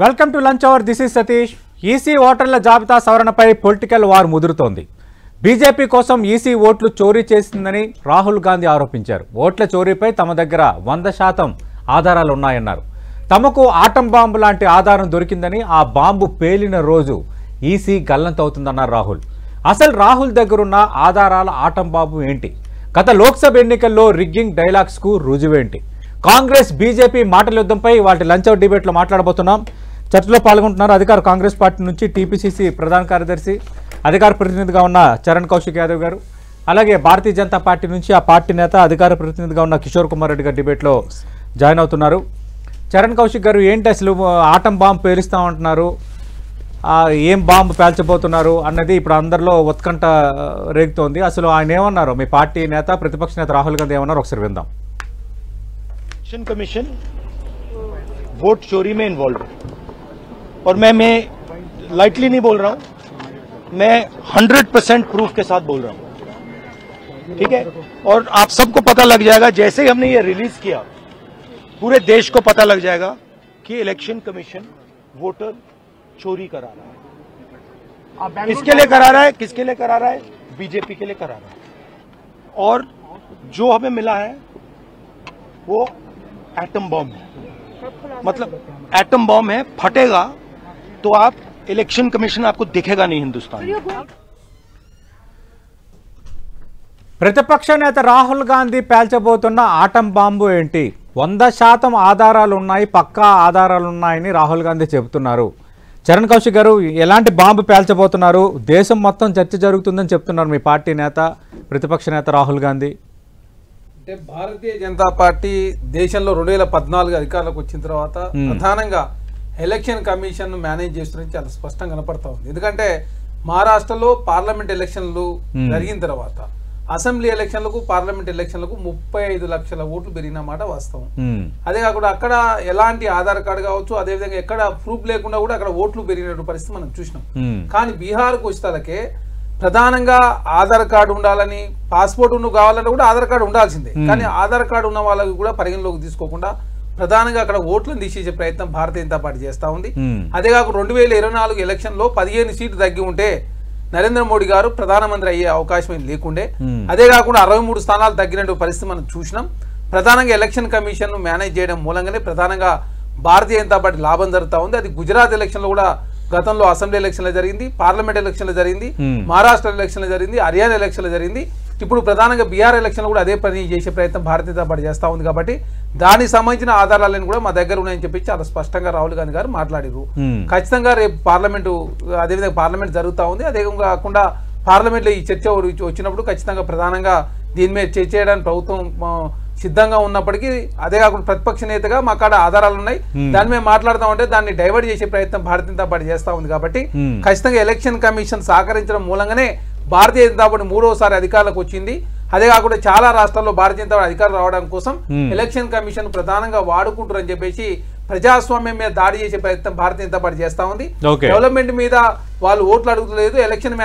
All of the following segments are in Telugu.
Welcome to lunch hour. This is Satish. EC ఓటర్ల జాబితా సవరణపై పొలిటికల్ వార్ ముదురుతోంది. బీజేపీ కోసం ఈసీ ఓట్లు చోరీ చేసిందని రాహుల్ గాంధీ ఆరోపించారు. ఓట్ల చోరీపై తమ దగ్గర 100% ఆధారాలు ఉన్నాయన్నారు. తమకు ఆటం బాంబు లాంటి ఆధారం దొరికిందని, ఆ బాంబు పేలిన రోజు ఈసీ గల్లంతవుతుందన్నారు రాహుల్. అసలు రాహుల్ దగ్గరున్న ఆధారాల ఆటం బాంబు ఏంటి? గత లోక్సభ ఎన్నికల్లో రిగ్గింగ్ డైలాగ్స్కు రుజువేంటి? కాంగ్రెస్ బీజేపీ మాటల యుద్ధంపై వాటి లంచ్ అవర్ డిబేట్లో మాట్లాడబోతున్నాం. చర్చలో పాల్గొంటున్నారు అధికార కాంగ్రెస్ పార్టీ నుంచి టీపీసీసీ ప్రధాన కార్యదర్శి, అధికార ప్రతినిధిగా ఉన్న చరణ్ కౌశిక్ యాదవ్ గారు, అలాగే భారతీయ జనతా పార్టీ నుంచి ఆ పార్టీ నేత అధికార ప్రతినిధిగా ఉన్న కిషోర్ కుమార్ రెడ్డి గారు డిబేట్లో జాయిన్ అవుతున్నారు. చరణ్ కౌశిక్ గారు, ఏంటి అసలు ఆటం బాంబు పేలుస్తామంటున్నారు, ఏం బాంబు పేల్చబోతున్నారు అన్నది ఇప్పుడు అందరిలో ఉత్కంఠ రేగుతోంది. అసలు ఆయన ఏమన్నారు? మీ పార్టీ నేత, ప్రతిపక్ష నేత రాహుల్ గాంధీ ఏమన్నారు ఒకసారి విందాం. इलेक्शन कमीशन वोट चोरी में इन्वॉल्व है और मैं लाइटली नहीं बोल रहा हूं, मैं 100% प्रूफ के साथ बोल रहा हूं, ठीक है। और आप सबको पता लग जाएगा जैसे ही हमने ये रिलीज किया, पूरे देश को पता लग जाएगा कि इलेक्शन कमीशन वोटर चोरी करा रहा है। किसके लिए करा रहा है? किसके लिए करा रहा है? बीजेपी के लिए करा रहा है। और जो हमें मिला है वो एटम बॉम्ब है, मतलब एटम बॉम्ब है, फटेगा तो आप इलेक्शन कमीशन आपको दिखेगा नहीं हिंदुस्तान में। ప్రతిపక్ష నేత రాహుల్ గాంధీ పేల్చబోతున్న ఆటం బాంబు ఏంటి? 100% ఆధారాలు ఉన్నాయి, పక్కా ఆధారాలు ఉన్నాయని రాహుల్ గాంధీ చెబుతున్నారు. చరణ్ కౌశిక్ గారు, ఎలాంటి బాంబు పేల్చబోతున్నారు? దేశం మొత్తం చర్చ జరుగుతుందని చెప్తున్నారు మీ పార్టీ నేత, ప్రతిపక్ష నేత రాహుల్ గాంధీ. అంటే భారతీయ జనతా పార్టీ దేశంలో 2014 అధికారంలోకి వచ్చిన తర్వాత ప్రధానంగా ఎలక్షన్ కమిషన్ మేనేజ్ చేస్తున్నది చాలా స్పష్టంగా కనపడతా ఉంది. ఎందుకంటే మహారాష్ట్రలో పార్లమెంట్ ఎలక్షన్లు జరిగిన తర్వాత అసెంబ్లీ ఎలక్షన్లకు, పార్లమెంట్ ఎలక్షన్లకు 35 లక్షల ఓట్లు పెరిగినమాట వాస్తవం. అదే కాకుండా అక్కడ ఎలాంటి ఆధార్ కార్డు కావచ్చు, అదేవిధంగా ఎక్కడ ప్రూఫ్ లేకుండా కూడా అక్కడ ఓట్లు పెరిగిన పరిస్థితి మనం చూసినాం. కానీ బీహార్కు వచ్చేతలకే ప్రధానంగా ఆధార్ కార్డు ఉండాలని, పాస్పోర్ట్ కావాలన్నా కూడా ఆధార్ కార్డు ఉండాల్సిందే. కానీ ఆధార్ కార్డు ఉన్న వాళ్ళకి కూడా పరిగణలోకి తీసుకోకుండా ప్రధానంగా అక్కడ ఓట్లను తీసేసే ప్రయత్నం భారతీయ జనతా పార్టీ చేస్తా ఉంది. అదే కాకుండా 2024 ఎలక్షన్ లో 15 సీట్లు తగ్గి ఉంటే నరేంద్ర మోడీ గారు ప్రధానమంత్రి అయ్యే అవకాశం లేకుండే. అదే కాకుండా 63 స్థానాలు తగ్గినట్టు పరిస్థితి మనం చూసినాం. ప్రధానంగా ఎలక్షన్ కమిషన్ మేనేజ్ చేయడం మూలంగానే ప్రధానంగా భారతీయ జనతా పార్టీ లాభం జరుగుతూ ఉంది. అది గుజరాత్ ఎలక్షన్ లో కూడా గతంలో అసెంబ్లీ ఎలక్షన్లో జరిగింది, పార్లమెంట్ ఎలక్షన్లో జరిగింది, మహారాష్ట్ర ఎలక్షన్లో జరిగింది, హర్యానా ఎలక్షన్లో జరిగింది. ఇప్పుడు ప్రధానంగా బీహార్ ఎలక్షన్లో కూడా అదే పని చేసే ప్రయత్నం భారతీయ జనతా పార్టీ చేస్తూ ఉంది. కాబట్టి దానికి సంబంధించిన ఆధారాలను కూడా మా దగ్గర ఉన్నాయని చెప్పి చాలా స్పష్టంగా రాహుల్ గాంధీ గారు మాట్లాడారు. ఖచ్చితంగా రేపు పార్లమెంటు, అదేవిధంగా పార్లమెంట్ జరుగుతూ ఉంది. అదే కాకుండా పార్లమెంట్లో ఈ చర్చ వచ్చినప్పుడు ఖచ్చితంగా ప్రధానంగా దీని మీద చర్చ చేయడానికి ప్రభుత్వం సిద్ధంగా ఉన్నప్పటికీ, అదే కాకుండా ప్రతిపక్ష నేతగా మా కాడ ఆధారాలు ఉన్నాయి, దాని మీద మాట్లాడుతూ ఉంటే దాన్ని డైవర్ట్ చేసే ప్రయత్నం భారతీయ జనతా పార్టీ చేస్తూ ఉంది. కాబట్టి ఖచ్చితంగా ఎలక్షన్ కమిషన్ సహకరించడం మూలంగానే భారతీయ జనతా పార్టీ 3వసారి అధికారులకు వచ్చింది. అదే కాకుండా చాలా రాష్ట్రాల్లో భారతీయ జనతా పార్టీ అధికారులు రావడం కోసం ఎలక్షన్ కమిషన్ ప్రధానంగా వాడుకుంటారని చెప్పేసి ప్రజాస్వామ్యం మీద దాడి చేసే ప్రయత్నం భారతీయ జనతా పార్టీ చేస్తా ఉంది. డెవలప్మెంట్ మీద వాళ్ళు ఓట్లు అడుగుతలేదు, ఎలక్షన్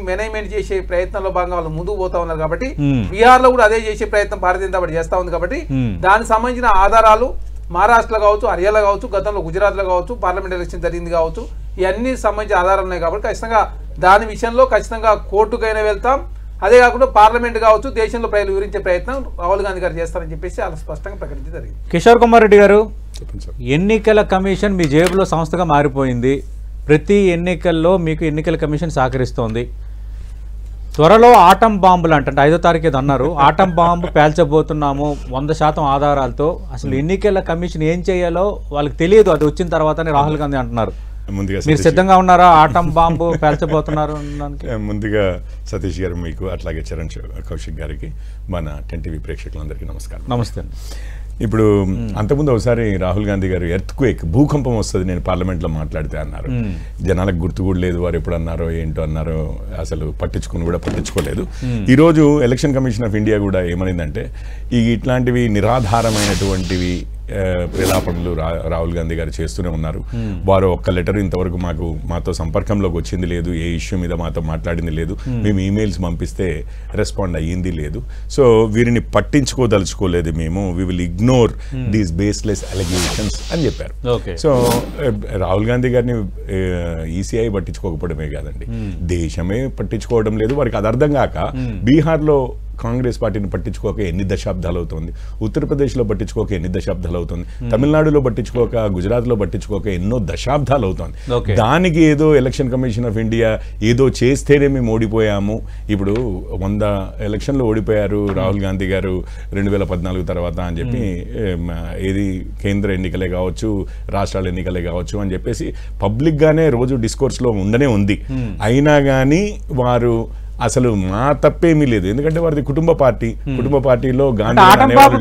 మేనేజ్మెంట్ చేసే ప్రయత్నంలో భాగంగా వాళ్ళు ముందుకు పోతా ఉన్నారు. కాబట్టి బీహార్ లో కూడా అదే చేసే ప్రయత్నం భారతీయ జనతా పార్టీ చేస్తా ఉంది. కాబట్టి దానికి సంబంధించిన ఆధారాలు మహారాష్ట్రలో కావచ్చు, హర్యానా కావచ్చు, గతంలో గుజరాత్ లో కావచ్చు, పార్లమెంట్ ఎలక్షన్ జరిగింది కావచ్చు, ఇవన్నీ సంబంధించిన ఆధారాలు ఉన్నాయి. కాబట్టి ఖచ్చితంగా దాని విషయంలో ఖచ్చితంగా కోర్టుకైనా వెళ్తాం. అదే కాకుండా పార్లమెంట్ కావచ్చు, దేశంలో ప్రజలు వివరించే ప్రయత్నం రాహుల్ గాంధీ గారు చేస్తారని చెప్పేసి చాలా స్పష్టంగా ప్రకటించడం జరిగింది. కిషోర్ కుమార్ రెడ్డి గారు, ఎన్నికల కమిషన్ మీ జేబులో సంస్థగా మారిపోయింది. ప్రతి ఎన్నికల్లో మీకు ఎన్నికల కమిషన్ సహకరిస్తోంది. త్వరలో ఆటం బాంబులు అంటే 5వ తారీఖు ఏదో అన్నారు, ఆటం బాంబు పేల్చబోతున్నాము 100% ఆధారాలతో. అసలు ఎన్నికల కమిషన్ ఏం చేయాలో వాళ్ళకి తెలియదు, అది వచ్చిన తర్వాతనే రాహుల్ గాంధీ అంటున్నారు. మీరు సిద్ధంగా ఉన్నారా ఆటం బాంబు పేల్చబోతున్నారు? ముందుగా సతీష్ గారు మీకు, అట్లాగే చరణ్ కౌశిక్ గారికి, మన 10 టీవీ ప్రేక్షకులందరికీ నమస్కారం. నమస్తే. ఇప్పుడు అంతకుముందు ఒకసారి రాహుల్ గాంధీ గారు ఎర్త్క్వేక్, భూకంపం వస్తుంది నేను పార్లమెంట్లో మాట్లాడితే అన్నారు. జనాలకు గుర్తు కూడా లేదు, వారు ఎప్పుడు అన్నారో ఏంటో అన్నారో అసలు పట్టించుకోలేదు. ఈరోజు ఎలక్షన్ కమిషన్ ఆఫ్ ఇండియా కూడా ఏమనిందంటే, ఇట్లాంటివి నిరాధారమైనటువంటివి ప్రేలాపనలు రాహుల్ గాంధీ గారు చేస్తూనే ఉన్నారు. వారు ఒక్క లెటర్ ఇంతవరకు మాతో సంపర్కంలోకి వచ్చింది లేదు, ఏ ఇష్యూ మీద మాతో మాట్లాడింది లేదు, మేము ఈమెయిల్స్ పంపిస్తే రెస్పాండ్ అయ్యింది లేదు. సో వీరిని పట్టించుకోదలుచుకోలేదు మేము, we will ignore these baseless allegations అని చెప్పారు. సో రాహుల్ గాంధీ గారిని ఈసీఐ పట్టించుకోకపోవడమే కాదండి, దేశమే పట్టించుకోవడం లేదు. వారికి అది అర్థం కాక బీహార్లో కాంగ్రెస్ పార్టీని పట్టించుకోక ఎన్ని దశాబ్దాలు అవుతుంది, ఉత్తరప్రదేశ్లో పట్టించుకోక ఎన్ని దశాబ్దాలు అవుతుంది, తమిళనాడులో పట్టించుకోక, గుజరాత్లో పట్టించుకోక ఎన్నో దశాబ్దాలు అవుతుంది. దానికి ఏదో ఎలక్షన్ కమిషన్ ఆఫ్ ఇండియా ఏదో చేస్తేనే మేము ఓడిపోయాము. ఇప్పుడు 100 ఎలక్షన్లు ఓడిపోయారు రాహుల్ గాంధీ గారు 2014 తర్వాత అని చెప్పి, ఏది కేంద్ర ఎన్నికలే కావచ్చు, రాష్ట్రాల ఎన్నికలే కావచ్చు అని చెప్పేసి పబ్లిక్గానే రోజు డిస్కోర్స్లో ఉండనే ఉంది. అయినా కానీ వారు అసలు మా తప్పేమీ లేదు, ఎందుకంటే వారిది కుటుంబ పార్టీలో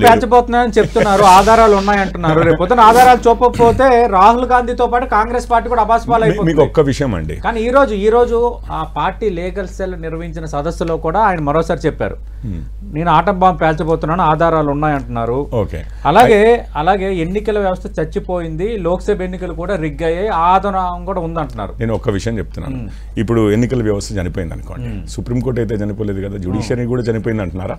పేర్చబోతున్నాయని చెప్తున్నారు, ఆధారాలు ఉన్నాయంటున్నారు. రేపు పొద్దున ఆధారాలు చూపకపోతే రాహుల్ గాంధీతో పాటు కాంగ్రెస్ పార్టీ కూడా అబాస్పాలైపోతుంది. మీకు ఒక్క విషయం అండి, కానీ ఈ రోజు ఆ పార్టీ లీగల్ సెల్ నిర్వహించిన సదస్సులో కూడా ఆయన మరోసారి చెప్పారు, నేను ఆటం బాంబు పేల్చబోతున్నాను, ఆధారాలు ఉన్నాయంటున్నారు. అలాగే ఎన్నికల వ్యవస్థ చచ్చిపోయింది, లోక్సభ ఎన్నికలు కూడా రిగ్ అయ్యాయి, ఆధారం కూడా ఉందంటున్నారు. నేను ఒక్క విషయం చెప్తున్నాను, ఇప్పుడు ఎన్నికల వ్యవస్థ చనిపోయింది అనుకోండి, సుప్రీంకోర్టు అయితే చనిపోలేదు కదా, జ్యుడిషియరీ కూడా చనిపోయింది అంటున్నారా?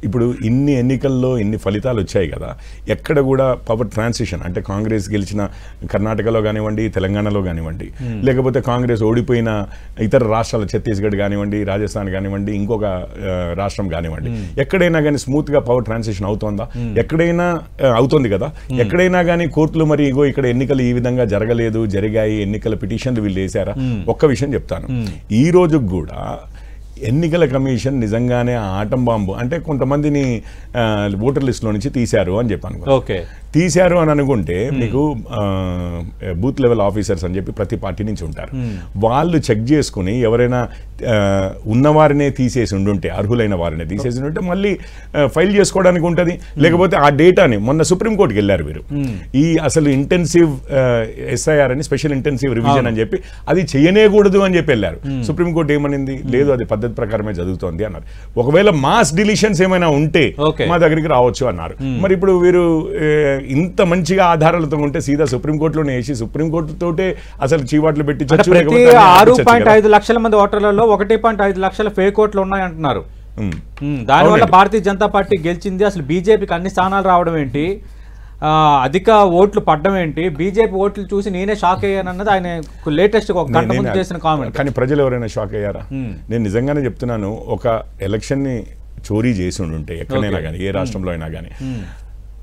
ఇప్పుడు ఇన్ని ఎన్నికల్లో ఇన్ని ఫలితాలు వచ్చాయి కదా, ఎక్కడ కూడా పవర్ ట్రాన్సిషన్ అంటే కాంగ్రెస్ గెలిచిన కర్ణాటకలో కానివ్వండి, తెలంగాణలో కానివ్వండి, లేకపోతే కాంగ్రెస్ ఓడిపోయిన ఇతర రాష్ట్రాలు ఛత్తీస్గఢ్ కానివ్వండి, రాజస్థాన్ కానివ్వండి, ఇంకొక రాష్ట్రం కానివ్వండి, ఎక్కడైనా కానీ స్మూత్గా పవర్ ట్రాన్సిషన్ అవుతుందా? ఎక్కడైనా అవుతుంది కదా. ఎక్కడైనా కానీ కోర్టులు మరి ఇగో ఇక్కడ ఎన్నికలు ఈ విధంగా జరగలేదు, జరిగాయి, ఎన్నికల పిటిషన్లు వీళ్ళు వేశారా? ఒక్క విషయం చెప్తాను, ఈ రోజు కూడా ఎన్నికల కమిషన్ నిజంగానే ఆటం బాంబు అంటే కొంతమందిని ఓటర్ లిస్టులో నుంచి తీశారు అని చెప్పాను. తీశారు అని అనుకుంటే మీకు బూత్ లెవెల్ ఆఫీసర్స్ అని చెప్పి ప్రతి పార్టీ నుంచి ఉంటారు, వాళ్ళు చెక్ చేసుకుని ఎవరైనా ఉన్నవారినే తీసేసి ఉండుంటే, అర్హులైన వారినే తీసేసి ఉంటే మళ్ళీ ఫైల్ చేసుకోవడానికి ఉంటుంది. లేకపోతే ఆ డేటాని మొన్న సుప్రీంకోర్టుకి వెళ్ళారు వీరు, ఈ అసలు ఇంటెన్సివ్ ఎస్ఐఆర్ అని స్పెషల్ ఇంటెన్సివ్ రివిజన్ అని చెప్పి అది చేయనేకూడదు అని చెప్పి వెళ్ళారు. సుప్రీంకోర్టు ఏమనింది, లేదు అది పద్ధతి ప్రకారమే జరుగుతోంది అన్నారు. ఒకవేళ మాస్ డిలీషన్స్ ఏమైనా ఉంటే మా దగ్గరికి రావచ్చు అన్నారు. మరి ఇప్పుడు వీరు ఇంత మంచిగా ఆధారాలతో ఉంటే సీదా సుప్రీంకోర్టులోనే వేసి సుప్రీంకోర్టుతోటే అసలు చీవాట్లు పెట్టి 6.5 లక్షల మంది ఓటర్లలో 1.5 లక్షల ఫేక్ ఓట్లు ఉన్నాయంటున్నారు. దానివల్ల భారతీయ జనతా పార్టీ గెలిచింది. అసలు బీజేపీకి అన్ని స్థానాలు రావడం ఏంటి, అధిక ఓట్లు పడ్డం ఏంటి, బీజేపీ ఓట్లు చూసి నేనే షాక్ అయ్యానన్నది ఆయన లేటెస్ట్ ఒక గంట ముందు చేసిన కామెంట్. కానీ ప్రజలు ఎవరైనా షాక్ అయ్యారా? నేను నిజంగానే చెప్తున్నాను, ఒక ఎలక్షన్ ని చోరీ చేసి ఉంటే ఎక్కడైనా కానీ, ఏ రాష్ట్రంలో అయినా కానీ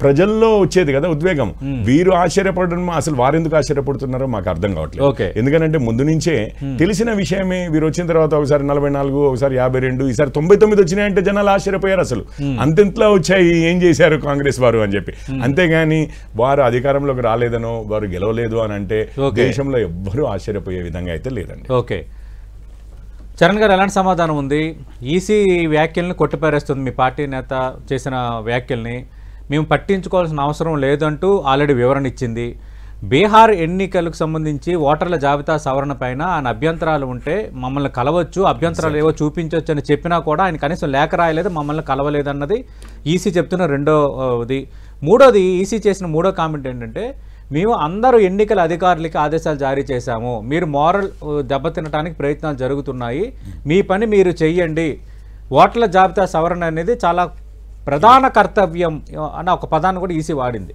ప్రజల్లో వచ్చేది కదా ఉద్వేగం. వీరు ఆశ్చర్యపడడం, అసలు వారెందుకు ఆశ్చర్యపడుతున్నారో మాకు అర్థం కావట్లేదు. ఎందుకంటే ముందు నుంచే తెలిసిన విషయమే. వీరు వచ్చిన తర్వాత ఒకసారి 44, ఒకసారి 52, ఈసారి 99 వచ్చినాయంటే జనాలు ఆశ్చర్యపోయారు. అసలు అంతెంతలా వచ్చాయి, ఏం చేశారు కాంగ్రెస్ వారు అని చెప్పి. అంతేగాని వారు అధికారంలోకి రాలేదనో, వారు గెలవలేదు అని అంటే దేశంలో ఎవ్వరూ ఆశ్చర్యపోయే విధంగా అయితే లేదండి. ఓకే, చరణ్ గారు ఎలాంటి సమాధానం ఉంది? ఈసీ వ్యాఖ్యల్ని కొట్టిపారేస్తుంది, మీ పార్టీ నేత చేసిన వ్యాఖ్యల్ని మేము పట్టించుకోవాల్సిన అవసరం లేదంటూ ఆల్రెడీ వివరణ ఇచ్చింది. బీహార్ ఎన్నికలకు సంబంధించి ఓటర్ల జాబితా సవరణ పైన ఆయన అభ్యంతరాలు ఉంటే మమ్మల్ని కలవచ్చు, అభ్యంతరాలు ఏవో చూపించవచ్చు అని చెప్పినా కూడా ఆయన కనీసం లేఖ రాయలేదు, మమ్మల్ని కలవలేదన్నది ఈసీ చెప్తున్న రెండోది. మూడోది, ఈసీ చేసిన మూడో కామెంట్ ఏంటంటే, మేము అందరూ ఎన్నికల అధికారులకి ఆదేశాలు జారీ చేశాము, మీరు మోరల్ దెబ్బతినడానికి ప్రయత్నాలు జరుగుతున్నాయి, మీ పని మీరు చెయ్యండి, ఓటర్ల జాబితా సవరణ అనేది చాలా ప్రధాన కర్తవ్యం అన్న ఒక పదాన్ని కూడా ఈసీ వాడింది.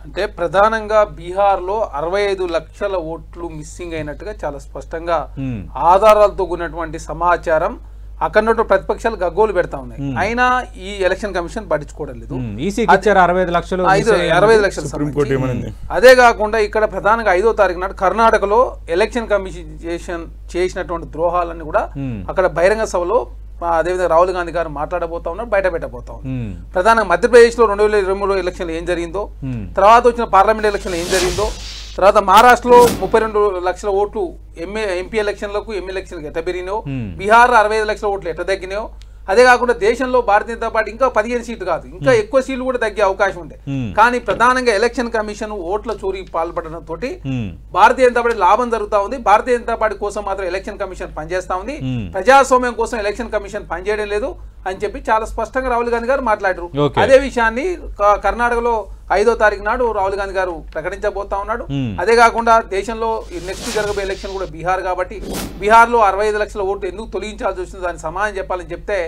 అంటే ప్రధానంగా బీహార్లో 65 లక్షల ఓట్లు మిస్సింగ్ అయినట్టుగా చాలా స్పష్టంగా ఆధారాలతో కూడినటువంటి సమాచారం అక్కడ ప్రతిపక్షాలు గగ్గోలు పెడతా ఉన్నాయి. అయినా ఈ ఎలక్షన్ కమిషన్ పట్టించుకోవడం లేదు. ఈసీకి ఇచ్చారు 65 లక్షలు. అదే కాకుండా ఇక్కడ ప్రధానంగా 5వ తారీఖు నాడు కర్ణాటకలో ఎలక్షన్ కమిషన్ చేసినటువంటి ద్రోహాలన్నీ కూడా అక్కడ బహిరంగ సభలో అదేవిధంగా రాహుల్ గాంధీ గారు మాట్లాడబోతా ఉన్నారు, బయట పెట్టబోతా ఉన్నారు. ప్రధానంగా మధ్యప్రదేశ్ లో 2023 ఎలక్షన్లు ఏం జరిగిందో, తర్వాత వచ్చిన పార్లమెంట్ ఎలక్షన్లు ఏం జరిగిందో, తర్వాత మహారాష్ట్రలో 32 లక్షల ఓట్లు ఎంపీ ఎలక్షన్లకు ఎమ్మెల్యే ఎలక్షన్లకు ఎట్ట పెరిగినాయో, బీహార్ 65 లక్షల ఓట్లు ఎట్ట తగ్గినాయో, అదే కాకుండా దేశంలో భారతీయ జనతా పార్టీ ఇంకా 15 సీట్లు కాదు, ఇంకా ఎక్కువ సీట్లు కూడా తగ్గే అవకాశం ఉండే. కానీ ప్రధానంగా ఎలక్షన్ కమిషన్ ఓట్ల చోరీకి పాల్పడడంతో భారతీయ జనతా పార్టీ లాభం జరుగుతా ఉంది. భారతీయ జనతా పార్టీ కోసం మాత్రం ఎలక్షన్ కమిషన్ పనిచేస్తా ఉంది, ప్రజాస్వామ్యం కోసం ఎలక్షన్ కమిషన్ పనిచేయడం లేదు. అని చెప్పి చాలా స్పష్టంగా రాహుల్ గాంధీ గారు మాట్లాడారు. Okay. అదే విషయాన్ని కర్ణాటకలో 5వ తారీఖు నాడు రాహుల్ గాంధీ గారు ప్రకటించబోతా ఉన్నాడు. అదే కాకుండా దేశంలో నెక్స్ట్ జరగబోయే ఎలక్షన్ కూడా బీహార్ కాబట్టి బీహార్లో 65 లక్షల ఓట్లు ఎందుకు తొలగించాల్సి వచ్చింది దానికి సమాధానం చెప్పాలని చెప్తే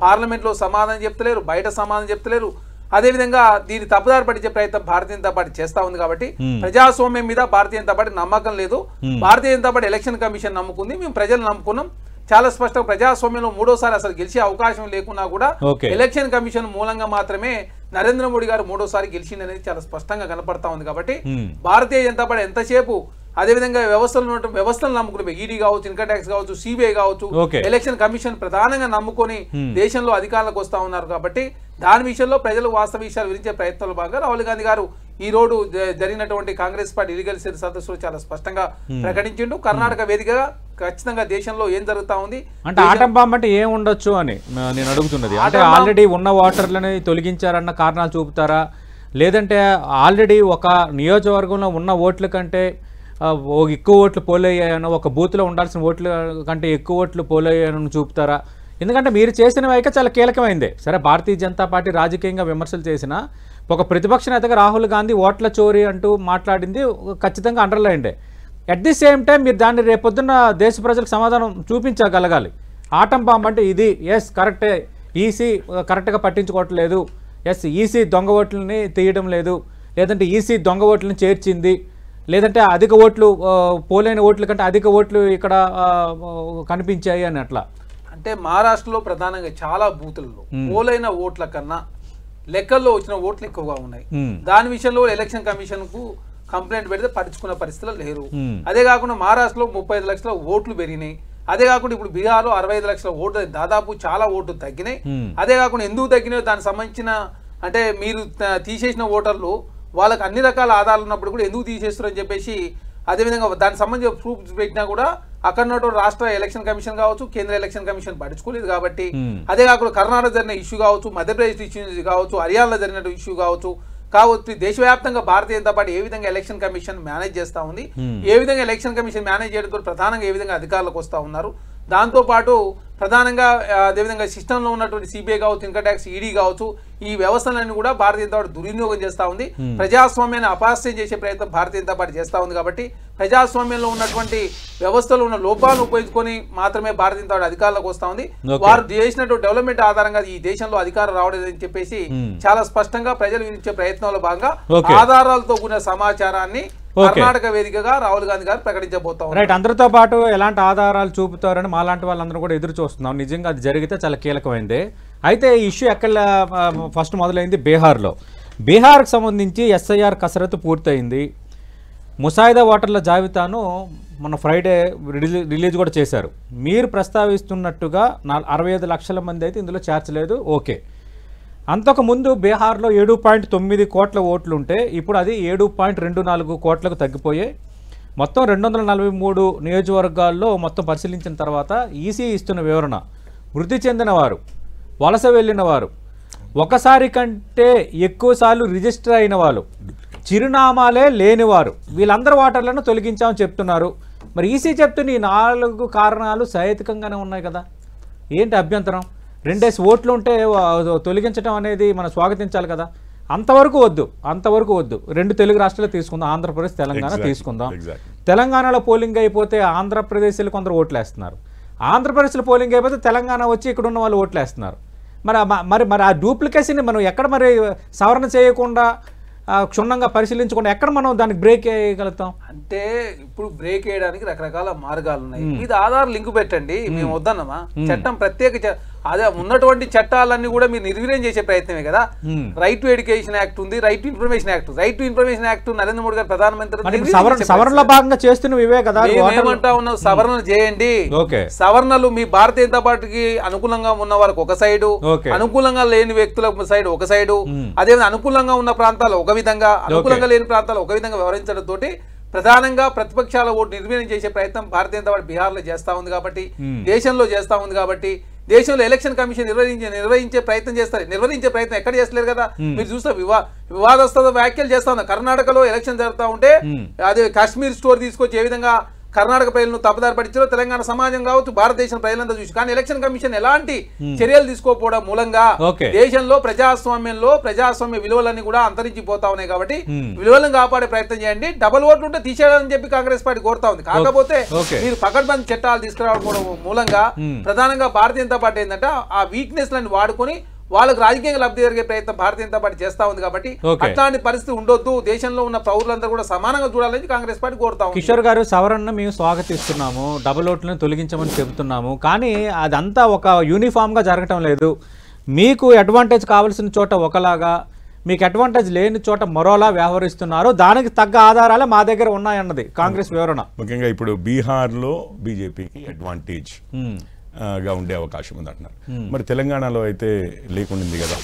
పార్లమెంట్ లో సమాధానం చెప్తలేరు, బయట సమాధానం చెప్తలేరు. అదేవిధంగా దీన్ని తప్పుదారి పట్టించే ప్రయత్నం భారతీయ జనతా పార్టీ చేస్తా ఉంది కాబట్టి ప్రజాస్వామ్యం మీద భారతీయ జనతా పార్టీ నమ్మకం లేదు. Bharatiya Janata party election commission నమ్ముకుంది, మేము ప్రజలు నమ్ముకున్నాం. చాలా స్పష్టంగా ప్రజాస్వామ్యంలో మూడోసారి అసలు గెలిచే అవకాశం లేకున్నా కూడా ఎలక్షన్ కమిషన్ మూలంగా మాత్రమే నరేంద్ర మోడీ గారు మూడోసారి గెలిచిందనేది చాలా స్పష్టంగా కనపడతా ఉంది. కాబట్టి భారతీయ జనతా పార్టీ ఎంతసేపు అదేవిధంగా వ్యవస్థలు నమ్ముకుని ఈడీ కావచ్చు, ఇన్కమ్ ట్యాక్స్ కావచ్చు, సిబిఐ కావచ్చు, ఎలక్షన్ కమిషన్ ప్రధానంగా నమ్ముకొని దేశంలో అధికారులకు వస్తా ఉన్నారు. కాబట్టి దాని విషయంలో ప్రజలు వాస్తవ విషయాలు వివరించే ప్రయత్నంలో భాగంగా రాహుల్ గాంధీ గారు ఈ రోజు జరిగినటువంటి కాంగ్రెస్ పార్టీ ఇలీగల్ సెల్ సదస్సులో చాలా స్పష్టంగా ప్రకటించిండు. కర్ణాటక వేదికగా ఖచ్చితంగా దేశంలో ఏం జరుగుతా ఉంది అంటే ఆటం బాంబ్ అంటే ఏం ఉండొచ్చు అని నేను అడుగుతున్నది. అంటే ఆల్రెడీ ఉన్న ఓటర్లని తొలగించారన్న కారణాలు చూపుతారా, లేదంటే ఆల్రెడీ ఒక నియోజకవర్గంలో ఉన్న ఓట్ల కంటే ఎక్కువ ఓట్లు పోలయ్యాయనో, ఒక బూత్లో ఉండాల్సిన ఓట్ల కంటే ఎక్కువ ఓట్లు పోలయ్యాయని చూపుతారా? ఎందుకంటే మీరు చేసిన వైఖ చాలా కీలకమైందే. సరే, భారతీయ జనతా పార్టీ రాజకీయంగా విమర్శలు చేసినా ఒక ప్రతిపక్ష నేతగా రాహుల్ గాంధీ ఓట్ల చోరీ అంటూ మాట్లాడింది ఖచ్చితంగా అండర్లైన్డే. అట్ ది సేమ్ టైం మీరు దాన్ని రేపొద్దున్న దేశ ప్రజలకు సమాధానం చూపించగలగాలి. ఆటం బాంబ్ అంటే ఇది, ఎస్ కరెక్టే, ఈసీ కరెక్ట్గా పట్టించుకోవట్లేదు, ఎస్ ఈసీ దొంగ ఓట్లని తీయడం లేదు, లేదంటే ఈసీ దొంగ ఓట్లను చేర్చింది, లేదంటే అధిక ఓట్లు పోలైన ఓట్ల కంటే అధిక ఓట్లు ఇక్కడ కనిపించాయి అని అట్లా. అంటే మహారాష్ట్రలో ప్రధానంగా చాలా బూతులలో పోలైన ఓట్ల కన్నా లెక్కల్లో వచ్చిన ఓట్లు ఎక్కువగా ఉన్నాయి. దాని విషయంలో ఎలక్షన్ కమిషన్ కు కంప్లైంట్ పెడితే పట్టించుకున్న పరిస్థితులు లేరు. అదే కాకుండా మహారాష్ట్రలో 35 లక్షల ఓట్లు పెరిగినాయి. అదే కాకుండా ఇప్పుడు బీహార్లో 65 లక్షల ఓట్లు, దాదాపు చాలా ఓట్లు తగ్గినాయి. అదే కాకుండా ఎందుకు తగ్గినాయో దానికి సంబంధించిన అంటే మీరు తీసేసిన ఓటర్లు వాళ్ళకి అన్ని రకాల ఆధారాలు ఉన్నప్పుడు కూడా ఎందుకు తీసేస్తారని చెప్పేసి అదేవిధంగా దానికి సంబంధించిన ప్రూఫ్స్ పెట్టినా కూడా అక్కడ రాష్ట్ర ఎలక్షన్ కమిషన్ కావచ్చు, కేంద్ర ఎలక్షన్ కమిషన్ పట్టించుకోలేదు. కాబట్టి అదే కాకుండా కర్ణాటక జరిగిన ఇష్యూ కావచ్చు, మధ్యప్రదేశ్ ఇష్యూ కావచ్చు, హర్యానాలో జరిగిన ఇష్యూ కావచ్చు, దేశవ్యాప్తంగా భారతీయ జనతా పార్టీ ఏ విధంగా ఎలక్షన్ కమిషన్ మేనేజ్ చేస్తా ఉంది, ఏ విధంగా ఎలక్షన్ కమిషన్ మేనేజ్ చేయడంతో ప్రధానంగా ఏ విధంగా అధికారులకు వస్తూ ఉన్నారు, దాంతోపాటు ప్రధానంగా అదేవిధంగా సిస్టంలో ఉన్నటువంటి సిబిఐ కావచ్చు, ఇన్కమ్ ట్యాక్స్, ఈడీ కావచ్చు, ఈ వ్యవస్థలన్నీ కూడా భారతీయ జనతా పార్టీ దుర్వినియోగం చేస్తూ ఉంది. ప్రజాస్వామ్యాన్ని అపహాస్యం చేసే ప్రయత్నం భారతీయ జనతా పార్టీ చేస్తూ ఉంది. కాబట్టి ప్రజాస్వామ్యంలో ఉన్నటువంటి వ్యవస్థలో ఉన్న లోపాలను ఉపయోగించుకొని మాత్రమే భారతీయ జనతా పార్టీ అధికారులకు వస్తూ ఉంది. వారు చేసినటువంటి డెవలప్మెంట్ ఆధారంగా ఈ దేశంలో అధికారం రావలేదని చెప్పేసి చాలా స్పష్టంగా ప్రజలు వినిపించే ప్రయత్నంలో భాగంగా ఆధారాలతో కూడిన సమాచారాన్ని కర్ణాటక వేదికగా రాహుల్ గాంధీ గారు ప్రకటించబోతా ఉన్నారు. రైట్, అందరితో పాటు ఎలాంటి ఆధారాలు చూపుతారని మాలాంటి వాళ్ళందరూ కూడా ఎదురు చూస్తున్నాం. నిజంగా అది జరిగితే చాలా కీలకమైంది. అయితే ఈ ఇష్యూ ఎక్కడ ఫస్ట్ మొదలైంది? బీహార్లో. బీహార్కి సంబంధించి ఎస్ఐఆర్ కసరత్తు పూర్తయింది. ముసాయిదా ఓటర్ల జాబితాను మన ఫ్రైడే రిలీజ్ కూడా చేశారు. మీరు ప్రస్తావిస్తున్నట్టుగా 65 లక్షల మంది అయితే ఇందులో చేర్చలేదు. ఓకే, అంతకుముందు బీహార్లో 7.9 కోట్ల ఓట్లు ఉంటే ఇప్పుడు అది 7.24 కోట్లకు తగ్గిపోయాయి. మొత్తం 243 నియోజకవర్గాల్లో మొత్తం పరిశీలించిన తర్వాత ఈసీ ఇస్తున్న వివరణ, మృతి చెందిన వారు, వలస వెళ్ళిన వారు, ఒకసారి కంటే ఎక్కువసార్లు రిజిస్టర్ అయిన వాళ్ళు, చిరునామాలే లేనివారు, వీళ్ళందరూ ఓటర్లను తొలగించామని చెప్తున్నారు. మరి ఈసీ చెప్తున్న ఈ 4 కారణాలు సహేతుకంగానే ఉన్నాయి కదా, ఏంటి అభ్యంతరం? 2 ఓట్లు ఉంటే తొలగించడం అనేది మనం స్వాగతించాలి కదా. అంతవరకు వద్దు 2 తెలుగు రాష్ట్రాలు తీసుకుందాం, ఆంధ్రప్రదేశ్, తెలంగాణ తీసుకుందాం. తెలంగాణలో పోలింగ్ అయిపోతే ఆంధ్రప్రదేశ్లో కొందరు ఓట్లు వేస్తున్నారు, ఆంధ్రప్రదేశ్లో పోలింగ్ అయిపోతే తెలంగాణ వచ్చి ఇక్కడ ఉన్న వాళ్ళు ఓట్లు వేస్తున్నారు. మరి ఆ డూప్లికేషన్ని మనం ఎక్కడ మరి సవరణ చేయకుండా క్షుణ్ణంగా పరిశీలించకుండా ఎక్కడ మనం దానికి బ్రేక్ వేయగలుగుతాం? అంటే ఇప్పుడు బ్రేక్ వేయడానికి రకరకాల మార్గాలు ఉన్నాయి. ఇది ఆధార్ లింక్ పెట్టండి, మేము వద్దన్నమా. చట్టం ప్రత్యేక అదే ఉన్నటువంటి చట్టాలన్నీ కూడా మీరు నిర్వీర్యం చేసే ప్రయత్నమే కదా. రైట్ టు ఎడ్యుకేషన్ యాక్ట్ ఉంది, right to information act. Right to information act Narendra Modi గారు ప్రధానమంత్రి సవరణలో భాగంగా చేస్తున్న ఇవే కదా. ఏమంటా ఉన్నాం, సవరణలు చేయండి. సవరణలు మీ భారతీయ జనతా పార్టీకి అనుకూలంగా ఉన్న వాళ్ళకి ఒక సైడు, అనుకూలంగా లేని వ్యక్తుల సైడ్ ఒక సైడు, అదేవిధంగా అనుకూలంగా ఉన్న ప్రాంతాలు ఒక విధంగా, అనుకూలంగా లేని ప్రాంతాలు ఒక విధంగా వ్యవహరించడం తోటి ప్రధానంగా ప్రతిపక్షాల ఓటు నిర్వీర్యం చేసే ప్రయత్నం భారతీయ జనతా పార్టీ బీహార్లో చేస్తా ఉంది. కాబట్టి దేశంలో చేస్తా ఉంది. కాబట్టి దేశంలో ఎలక్షన్ కమిషన్ నిర్వహించే ప్రయత్నం చేస్తారు. నిర్వహించే ప్రయత్నం ఎక్కడ చేస్తలేరు కదా. మీరు చూస్తే వివాదాస్పద వ్యాఖ్యలు చేస్తా ఉన్నారు. కర్ణాటకలో ఎలక్షన్ జరుగుతూ ఉంటే అదే కాశ్మీర్ స్టోర్ తీసుకొచ్చి ఏ విధంగా కర్ణాటక ప్రజలను తప్పుదారి పట్టించారో తెలంగాణ సమాజం కావచ్చు భారతదేశం ప్రజలంతా చూసి. కానీ ఎలక్షన్ కమిషన్ ఎలాంటి చర్యలు తీసుకోకపోవడం మూలంగా దేశంలో ప్రజాస్వామ్య విలువలన్నీ కూడా అంతరించిపోతా ఉన్నాయి. కాబట్టి విలువలను కాపాడే ప్రయత్నం చేయండి. డబుల్ ఓట్లు ఉంటే తీసేయాలని చెప్పి కాంగ్రెస్ పార్టీ కోరుతా ఉంది. కాకపోతే మీరు పకడ్బందీ చట్టాలు తీసుకురావడం మూలంగా ప్రధానంగా భారతీయ జనతా పార్టీ ఏంటంటే ఆ వీక్నెస్ లను వాడుకొని వాళ్ళకు రాజకీయంగా లబ్ధి జరిగే ప్రయత్నం భారతీయ జనతా పార్టీ చేస్తా ఉంది. కాబట్టి అట్లాంటి పరిస్థితి ఉండొద్దు, దేశంలో ఉన్న పౌరులందరూ కూడా సమానంగా చూడాలని కాంగ్రెస్ పార్టీ కోరుతా ఉంది. కిషోర్ గారు, సవరణను మేము స్వాగతిస్తున్నాము, డబుల్ ఓట్లను తొలగించమని చెబుతున్నాము. కానీ అదంతా ఒక యూనిఫామ్ గా జరగటం లేదు. మీకు అడ్వాంటేజ్ కావాల్సిన చోట ఒకలాగా, మీకు అడ్వాంటేజ్ లేని చోట మరోలా వ్యవహరిస్తున్నారు. దానికి తగ్గ ఆధారాలే మా దగ్గర ఉన్నాయన్నది కాంగ్రెస్ వివరణ. ముఖ్యంగా ఇప్పుడు బీహార్లో బీజేపీకి అడ్వాంటేజ్ గా ఉండే అవకాశం ఉంది అంటున్నారు. మరి తెలంగాణలో అయితే లేకుండింది కదా,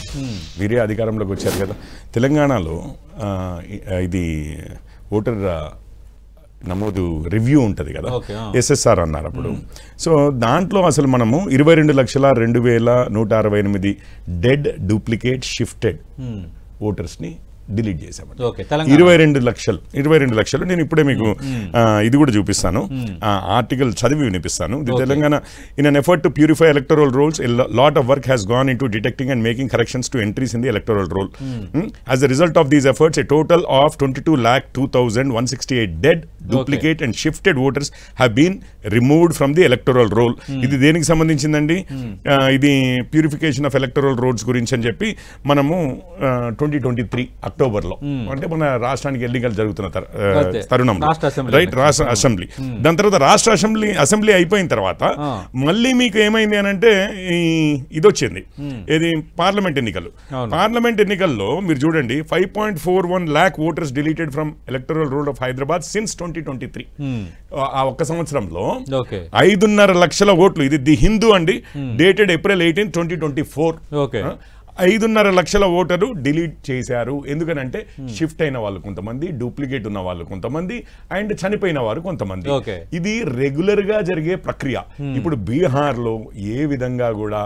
వీరే అధికారంలోకి వచ్చారు కదా. తెలంగాణలో ఇది ఓటర్ నమోదు రివ్యూ ఉంటుంది కదా, ఎస్ఎస్ఆర్ అన్నారు అప్పుడు. సో దాంట్లో అసలు మనము 22,02,168 డెడ్ డూప్లికేట్ షిఫ్టెడ్ ఓటర్స్ని డిలీట్ చేశామండి. 22 లక్షలు. నేను ఇప్పుడే మీకు ఇది కూడా చూపిస్తాను, ఆర్టికల్ చదివి వినిపిస్తాను. Telangana in an effort to purify electoral rolls a lot of work has gone into detecting and making corrections to entries in the electoral roll. As a result of these efforts, a total of 22,02,168 dead duplicate and shifted voters have been removed from the electoral roll. ఇది దేనికి సంబంధించిందండి? ఇది ప్యూరిఫికేషన్ ఆఫ్ ఎలక్టరల్ రోల్స్ గురించి అని చెప్పి మనము 2023 అక్టోబర్లో, అంటే మన రాష్ట్రానికి ఎన్నికలు జరుగుతున్న తరుణంలో, రైట్, రాష్ట్ర అసెంబ్లీ. దాని తర్వాత రాష్ట్ర అసెంబ్లీ అయిపోయిన తర్వాత మళ్ళీ మీకు ఏమైంది అని అంటే ఇది వచ్చింది, ఇది పార్లమెంట్ ఎన్నికల్లో మీరు చూడండి 5.41 lakh voters deleted from electoral roll of Hyderabad since 2023. ఆ ఒక్క సంవత్సరంలో 5.5 లక్షల ఓట్లు. ఇది ది హిందూ అండి, డేటెడ్ April 18, 2024. 5.5 లక్షల ఓటరు డిలీట్ చేశారు. ఎందుకనంటే షిఫ్ట్ అయిన వాళ్ళు కొంతమంది, డూప్లికేట్ ఉన్న వాళ్ళు కొంతమంది, అండ్ చనిపోయిన వారు కొంతమంది. ఇది రెగ్యులర్ గా జరిగే ప్రక్రియ. ఇప్పుడు బీహార్లో ఏ విధంగా కూడా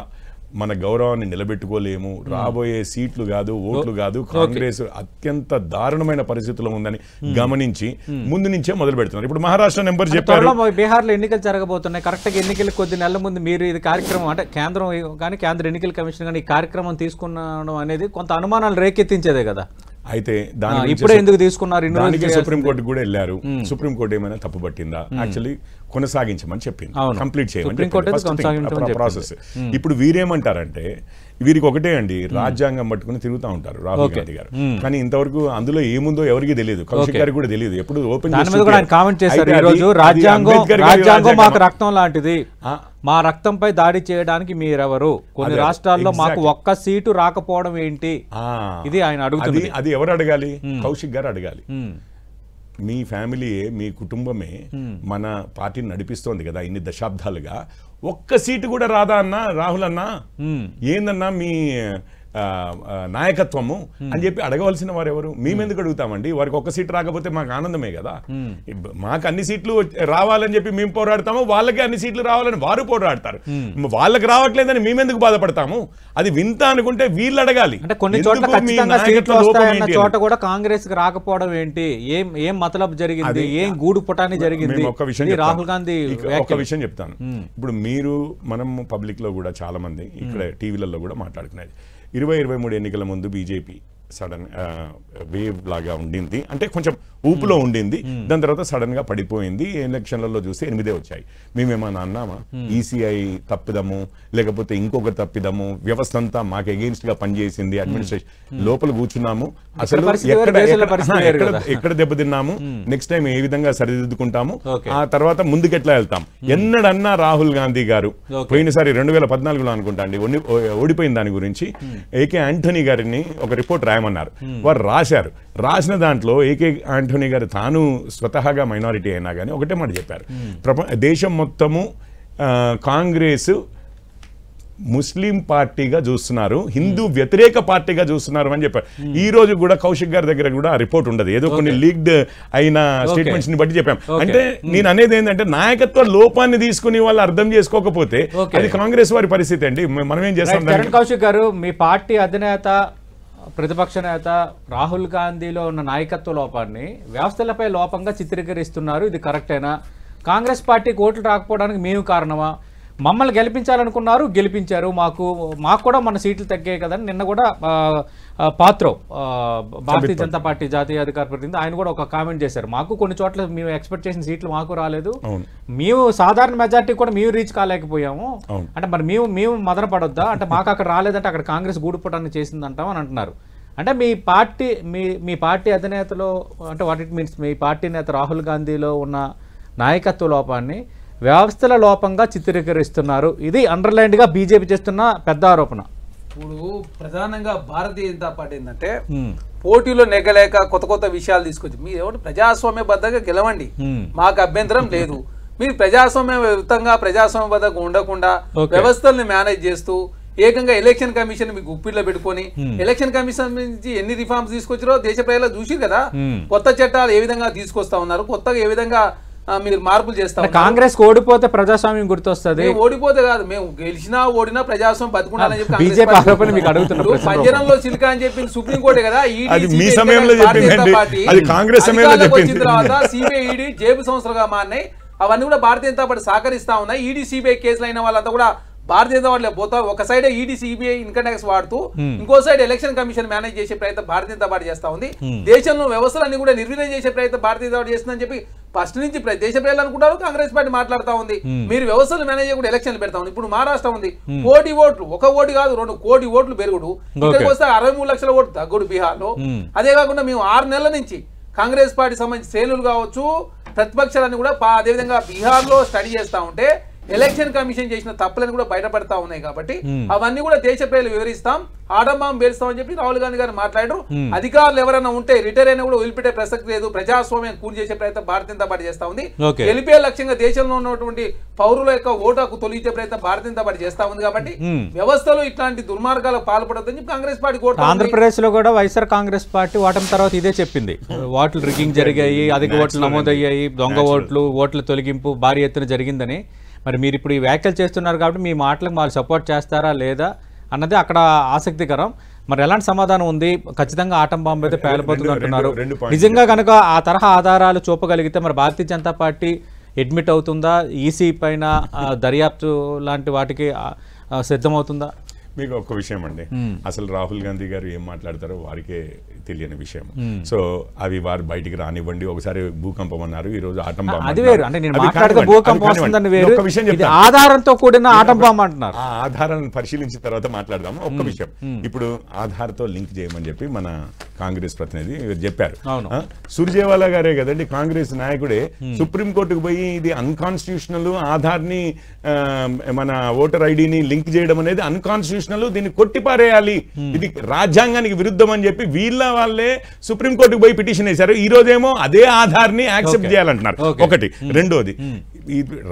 మన గౌరవాన్ని నిలబెట్టుకోలేము, రాబోయే సీట్లు కాదు, ఓట్లు కాదు, కాంగ్రెస్ అత్యంత దారుణమైన పరిస్థితుల్లో ఉందని గమనించి ముందు నుంచే మొదలు పెడుతున్నారు. ఇప్పుడు మహారాష్ట్ర నెంబర్ చెప్పారు, బీహార్లో ఎన్నికలు జరగబోతున్నాయి. కరెక్ట్ గా ఎన్నికలు కొద్ది నెలల ముందు మీరు ఇది కార్యక్రమం, అంటే కేంద్రం కానీ కేంద్ర ఎన్నికల కమిషన్ కానీ ఈ కార్యక్రమం తీసుకున్నాను అనేది కొంత అనుమానాలు రేకెత్తించేదే కదా. అయితే దాని ఇప్పుడే ఎందుకు తీసుకున్నారు? సుప్రీంకోర్టు కూడా వెళ్ళారు. సుప్రీంకోర్టు ఏమైనా తప్పు పట్టిందా? యాక్చువల్లీ కొనసాగించమని చెప్పింది, కంప్లీట్ చేయమని ప్రాసెస్. ఇప్పుడు వీరేమంటారంటే వీరికి ఒకటే అండి, రాజ్యాంగం పట్టుకుని తిరుగుతూ ఉంటారు రాహుల్ గాంధీ గారు. కానీ ఇంతవరకు అందులో ఏముందో ఎవరికి తెలియదు, కౌశిక్ గారికి కూడా తెలియదు. ఎప్పుడు ఓపెన్ రాజ్యాంగం మాకు రక్తం లాంటిది, మా రక్తంపై దాడి చేయడానికి మీరెవరు? కొన్ని రాష్ట్రాల్లో మాకు ఒక్క సీటు రాకపోవడం ఏంటి? ఇది ఆయన అడుగుతుంది. అది ఎవరు అడగాలి? కౌశిక్ గారు అడగాలి. మీ ఫ్యామిలీయే, మీ కుటుంబమే మన పార్టీని నడిపిస్తోంది కదా ఇన్ని దశాబ్దాలుగా. ఒక్క సీటు కూడా రాదా అన్నా రాహుల్ అన్నా? ఏందన్నా మీ నాయకత్వము అని చెప్పి అడగవలసిన వారు ఎవరు? మేమెందుకు అడుగుతామండి? వారికి ఒక్క సీటు రాకపోతే మాకు ఆనందమే కదా. మాకు అన్ని సీట్లు రావాలని చెప్పి మేము పోరాడతాము, వాళ్ళకి అన్ని సీట్లు రావాలని వారు పోరాడతారు. వాళ్ళకి రావట్లేదని మేమెందుకు బాధపడతాము? అది వింత అనుకుంటే వీళ్ళు అడగాలి. అంటే కొన్ని చోట్ల చోట కూడా కాంగ్రెస్ కి రాకపోవడం ఏంటి? ఏం మతలబ్ జరిగింది? ఏం గూడు పుటాని జరిగింది? రాహుల్ గాంధీ ఒక విషయం చెప్తాను. ఇప్పుడు మీరు మనం పబ్లిక్ లో కూడా చాలా మంది ఇక్కడ టీవీలలో కూడా మాట్లాడుకునేది, 2023 ఎన్నికల ముందు బీజేపీ సడన్ వేవ్ లాగా ఉండింది, అంటే కొంచెం ఊపులో ఉండింది. దాని తర్వాత సడన్ గా పడిపోయింది. ఎలక్షన్లలో చూస్తే 8 వచ్చాయి. మేమేమన్నా అన్నామా? ఈసీఐ తప్పిదము, లేకపోతే ఇంకొక తప్పిదము, వ్యవస్థ అంతా మాకు అగెయిన్స్ట్ గా పనిచేసింది, అడ్మినిస్ట్రేషన్ లోపల కూర్చున్నాము. అసలు ఎక్కడ దెబ్బతిన్నాము, నెక్స్ట్ టైం ఏ విధంగా సరిదిద్దుకుంటాము, ఆ తర్వాత ముందుకెట్లా వెళ్తాం. ఎన్నడన్నా రాహుల్ గాంధీ గారు పోయినసారి 2014లో అనుకుంటా అండి ఓడిపోయిన దాని గురించి ఏకే ఆంటోనీ గారిని ఒక రిపోర్ట్ రాయమన్నారు. వారు రాసిన దాంట్లో ఏకే ఆంటోనీ గారు తాను స్వతహాగా మైనారిటీ అయినా కానీ ఒకటే మాట చెప్పారు, దేశం మొత్తము కాంగ్రెస్ ముస్లిం పార్టీగా చూస్తున్నారు, హిందూ వ్యతిరేక పార్టీగా చూస్తున్నారు అని చెప్పారు. ఈ రోజు కూడా కౌశిక్ గారి దగ్గర కూడా రిపోర్ట్ ఉండదు, ఏదో కొన్ని లీక్డ్ అయిన స్టేట్మెంట్స్ ని బట్టి చెప్పాం. అంటే నేను అనేది ఏంటంటే నాయకత్వ లోపాన్ని తీసుకుని వాళ్ళు అర్థం చేసుకోకపోతే అది కాంగ్రెస్ వారి పరిస్థితి అండి. మనం ఏం చేస్తాం? కౌశిక్ గారు, మీ పార్టీ అధినేత ప్రతిపక్ష నేత రాహుల్ గాంధీలో ఉన్న నాయకత్వ లోపాన్ని వ్యవస్థలపై లోపంగా చిత్రీకరిస్తున్నారు, ఇది కరెక్టేనా? కాంగ్రెస్ పార్టీకి ఓట్లు రాకపోవడానికి మేము కారణమా? మమ్మల్ని గెలిపించాలనుకున్నారు, గెలిపించారు, మాకు కూడా మన సీట్లు తగ్గాయి కదని నిన్న కూడా పాత్రో భారతీయ జనతా పార్టీ జాతీయ అధికార ప్రతినిధి ఆయన కూడా ఒక కామెంట్ చేశారు. మాకు కొన్ని చోట్ల మేము ఎక్స్పెక్ట్ చేసిన సీట్లు మాకు రాలేదు, మేము సాధారణ మెజార్టీ కూడా మేము రీచ్ కాలేకపోయాము అంటే మరి మేము మదన పడొద్దా అంటే మాకు అక్కడ రాలేదంటే అక్కడ కాంగ్రెస్ గూడుపుటాన్ని చేసిందంటాం అని అంటున్నారు. అంటే మీ పార్టీ అధినేతలో అంటే what it means me party నేత రాహుల్ గాంధీలో ఉన్న నాయకత్వ లోపాన్ని వ్యవస్థల లోపంగా చిత్రీకరిస్తున్నారు. ఇది అండర్లైన్డ్గా బీజేపీ చేస్తున్న పెద్ద ఆరోపణ. ఇప్పుడు ప్రధానంగా భారతీయ జనతా పార్టీ ఏంటంటే పోటీలో నెగ్గలేక కొత్త విషయాలు తీసుకొచ్చి మీరు ఎవరు ప్రజాస్వామ్యబద్ధంగా గెలవండి, మాకు అభ్యంతరం లేదు. మీరు ప్రజాస్వామ్యయుతంగా ప్రజాస్వామ్యబద్ధంగా ఉండకుండా వ్యవస్థల్ని మేనేజ్ చేస్తూ ఏకంగా ఎలక్షన్ కమిషన్ మీకు గుప్పిట్లో పెట్టుకొని ఎలక్షన్ కమిషన్ నుంచి ఎన్ని రిఫార్మ్స్ తీసుకొచ్చారో దేశ ప్రజలు చూసి కదా. కొత్త చట్టాలు ఏ విధంగా తీసుకొస్తా ఉన్నారు, కొత్తగా ఏ విధంగా మీరు మార్పులు చేస్తాం. కాంగ్రెస్ ఓడిపోతే ప్రజాస్వామ్యం గుర్తొస్తుంది. ఓడిపోతే కాదు, మేము గెలిచినా ఓడినా ప్రజాస్వామ్యం బతుకున్నారని చెప్పి బీజేపీ ఆరోపణ మీకు అడుగుతున్నారు. పంజరంలో చిలుక అని చెప్పి సుప్రీంకోర్టు కదా వచ్చిన తర్వాత సిబిఐ ఈడీ జేబు సంస్థలుగా మారినాయి. అవన్నీ కూడా భారతీయ జనతా పార్టీ సహకరిస్తా ఉన్నాయి. ఈడీ సిబిఐ కేసులు అయిన వాళ్ళంతా కూడా భారతీయ జనతా పార్టీలో పోతారు. ఒక side ED CBI income tax వాడుతూ ఇంకో సైడ్ ఎలక్షన్ కమిషన్ మేనేజ్ చేసే ప్రయత్నం భారతీయ జనతా పార్టీ చేస్తా ఉంది. దేశంలో వ్యవస్థలన్నీ కూడా నిర్వీర్యం చేసే ప్రయత్నం భారతీయ జనతా పార్టీ చేస్తుందని చెప్పి ఫస్ట్ నుంచి దేశ ప్రజలు అనుకుంటారు. కాంగ్రెస్ పార్టీ మాట్లాడుతూ ఉంది మీరు వ్యవస్థలు మేనేజ్ చేయకుండా ఎలక్షన్లు పెడతా ఉంది. ఇప్పుడు మహారాష్ట్ర ఉంది, కోటి ఓట్లు, ఒక ఓటు కాదు 2 కోటి ఓట్లు పెరుగుడు. ఇక్కడికి వస్తే 63 లక్షల ఓట్లు తగ్గుడు బీహార్ లో. అదే కాకుండా మేము 6 నెలల నుంచి కాంగ్రెస్ పార్టీ సంబంధించి శ్రేణులు కావచ్చు ప్రతిపక్షాలన్నీ కూడా అదేవిధంగా బీహార్ లో స్టడీ చేస్తా ఉంటే ఎలక్షన్ కమిషన్ చేసిన తప్పులను కూడా బయటపడతా ఉన్నాయి. కాబట్టి అవన్నీ కూడా దేశ ప్రజలు వివరిస్తాం, ఆడంబాం పేరుస్తామని చెప్పి రాహుల్ గాంధీ గారు మాట్లాడారు. అధికారులు ఎవరైనా ఉంటే రిటైర్ అయినా కూడా వదిలిపెట్టే ప్రసక్తి లేదు. ప్రజాస్వామ్యం కూలి చేసే ప్రయత్నం భారతీయ జనతా పార్టీ చేస్తా ఉంది. గెలిపే లక్ష్యంగా దేశంలో ఉన్నటువంటి పౌరుల యొక్క ఓటు హక్కు తొలగించే ప్రయత్నం భారతీయ జనతా పార్టీ చేస్తా ఉంది. కాబట్టి వ్యవస్థలో ఇట్లాంటి దుర్మార్గాలకు పాల్పడొద్దని కాంగ్రెస్ పార్టీ కోరుతా. ఆంధ్రప్రదేశ్ లో కూడా వైఎస్ఆర్ కాంగ్రెస్ పార్టీ ఓటమి తర్వాత ఇదే చెప్పింది. ఓట్లు రిగ్గింగ్ జరిగాయి, అధిక ఓట్లు నమోదయ్యాయి, దొంగ ఓట్ల తొలగింపు భారీ ఎత్తున జరిగిందని. మరి మీరు ఇప్పుడు ఈ వ్యాఖ్యలు చేస్తున్నారు కాబట్టి మీ మాటలకు వాళ్ళు సపోర్ట్ చేస్తారా లేదా అన్నది అక్కడ ఆసక్తికరం. మరి ఎలాంటి సమాధానం ఉంది? ఖచ్చితంగా ఆటం బాంబు అయితే పేలిపోతుంది అంటున్నారు. నిజంగా కనుక ఆ తరహా ఆధారాలు చూపగలిగితే మరి భారతీయ జనతా పార్టీ అడ్మిట్ అవుతుందా? ఈసీ పైన దర్యాప్తు లాంటి వాటికి సిద్ధమవుతుందా? మీకు ఒక్క విషయం అండి, అసలు రాహుల్ గాంధీ గారు ఏం మాట్లాడతారో వారికే తెలియని విషయం. సో అవి వారు బయటికి రానివ్వండి. ఒకసారి భూకంపం అన్నారు, ఈ రోజు ఆటం బాంబు. అది వేరు, అంటే నేను మాట్లాడితే భూకంపం వస్తుందని వేరు, ఇది ఆధారంతో కూడిన ఆటం బాంబు అంటున్నారు. ఆ ఆధారాన్ని పరిశీలించిన తర్వాత మాట్లాడదాము. ఒక్క విషయం, ఇప్పుడు ఆధార్తో లింక్ చేయమని చెప్పి మన కాంగ్రెస్ ప్రతినిధి చెప్పారు. సుర్జేవాలా గారే కదండి కాంగ్రెస్ నాయకుడే సుప్రీంకోర్టుకు పోయి ఇది అన్కాన్స్టిట్యూషనల్, ఆధార్ని మన ఓటర్ ఐడిని లింక్ చేయడం అనేది అన్కాన్స్టిట్యూషనల్, దీన్ని కొట్టిపారేయాలి, ఇది రాజ్యాంగానికి విరుద్ధం అని చెప్పి వాళ్ళే సుప్రీంకోర్టుకు పోయి పిటిషన్ వేశారు. ఈ రోజేమో అదే ఆధార్ని యాక్సెప్ట్ చేయాలంటున్నారు. ఒకటి. రెండోది,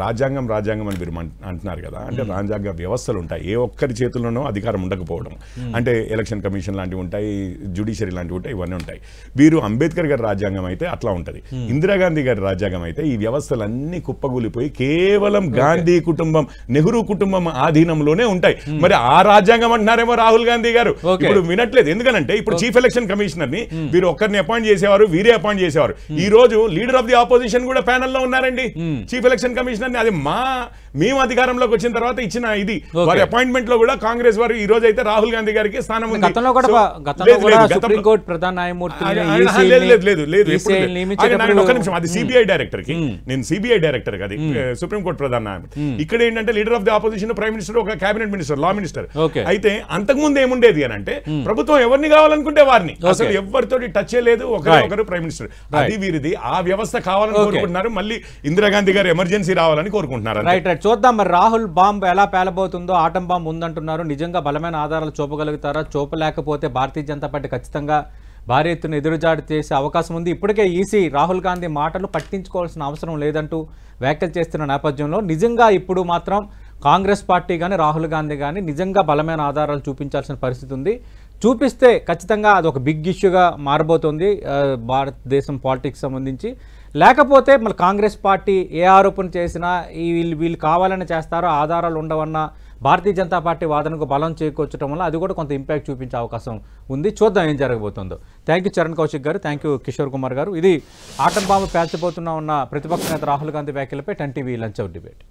రాజ్యాంగం అని మీరు అంటున్నారు కదా, అంటే రాజ్యాంగ వ్యవస్థలు ఉంటాయి, ఏ ఒక్కరి చేతుల్లోనో అధికారం ఉండకపోవడం, అంటే ఎలక్షన్ కమిషన్ లాంటివి ఉంటాయి, జ్యుడిషియరీ లాంటివి ఉంటాయి, ఇవన్నీ ఉంటాయి. వీరు అంబేద్కర్ గారి రాజ్యాంగం అయితే అట్లా ఉంటుంది, ఇందిరాగాంధీ గారి రాజ్యాంగం అయితే ఈ వ్యవస్థలన్నీ కుప్పగూలిపోయి కేవలం గాంధీ కుటుంబం, నెహ్రూ కుటుంబం ఆధీనంలోనే ఉంటాయి. మరి ఆ రాజ్యాంగం అంటున్నారేమో రాహుల్ గాంధీ గారు. ఇప్పుడు వినట్లేదు, ఎందుకంటే ఇప్పుడు చీఫ్ ఎలక్షన్ కమిషనర్ ని వీరు ఒక్కరిని అపాయింట్ చేసేవారు, వీరే అపాయింట్ చేసేవారు. ఈ రోజు లీడర్ ఆఫ్ ది ఆపోజిషన్ కూడా ప్యానెల్ లో ఉన్నారండి చీఫ్ ఎలక్షన్ కమిషనర్ ని. అది మేము అధికారంలోకి వచ్చిన తర్వాత ఇచ్చిన ఇది వారి అపాయింట్మెంట్ లో కూడా కాంగ్రెస్ వారు ఈ రోజు అయితే రాహుల్ గాంధీ గారికి స్థానం ఉంది. అది సిబిఐ డైరెక్టర్ కి, నేను సిబిఐ డైరెక్టర్ అది సుప్రీంకోర్టు ప్రధాన న్యాయమూర్తి. ఇక్కడ ఏంటంటే leader of the opposition prime minister, ఒక కేబినెట్ మినిస్టర్, లా మినిస్టర్. అయితే అంతకుముందు ఏముండేది అని అంటే ప్రభుత్వం ఎవరిని కావాలనుకుంటే వారిని, అసలు ఎవరితో టచ్ లేదు, ఒకరు ప్రైమ్ మినిస్టర్. అది వీరిది. ఆ వ్యవస్థ కావాలని కోరుకుంటున్నారు. మళ్ళీ ఇందిరాగాంధీ గారు ఎమర్జెన్సీ రావాలని కోరుకుంటున్నారు. రైట్. చూద్దాం మరి రాహుల్ బాంబు ఎలా పేలబోతుందో. ఆటం బాంబు ఉందంటున్నారు, నిజంగా బలమైన ఆధారాలు చూపగలుగుతారా? చూపలేకపోతే భారతీయ జనతా పార్టీ ఖచ్చితంగా భారీ ఎత్తున ఎదురుజాడు చేసే అవకాశం ఉంది. ఇప్పటికే ఈసీ రాహుల్ గాంధీ మాటలు పట్టించుకోవాల్సిన అవసరం లేదంటూ వ్యాఖ్యలు చేస్తున్న నేపథ్యంలో నిజంగా ఇప్పుడు మాత్రం కాంగ్రెస్ పార్టీ కానీ రాహుల్ గాంధీ కానీ నిజంగా బలమైన ఆధారాలు చూపించాల్సిన పరిస్థితి ఉంది. చూపిస్తే ఖచ్చితంగా అది ఒక బిగ్ ఇష్యూగా మారబోతుంది భారతదేశం పాలిటిక్స్ సంబంధించి. లేకపోతే మళ్ళీ కాంగ్రెస్ పార్టీ ఏ ఆరోపణ చేసినా వీళ్ళు కావాలని చేస్తారో, ఆధారాలు ఉండవన్న భారతీయ జనతా పార్టీ వాదనకు బలం చేకూర్చడం వల్ల అది కూడా కొంత ఇంపాక్ట్ చూపించే అవకాశం ఉంది. చూద్దాం ఏం జరగబోతుందో. థ్యాంక్ యూ చరణ్ కౌశిక్ గారు, థ్యాంక్ యూ కిషోర్ కుమార్ గారు. ఇది ఆటం బాంబు పేల్చబోతున్న ప్రతిపక్ష నేత రాహుల్ గాంధీ వ్యాఖ్యలపై 10 టీవీ లంచ్ అవుట్ డిబేట్.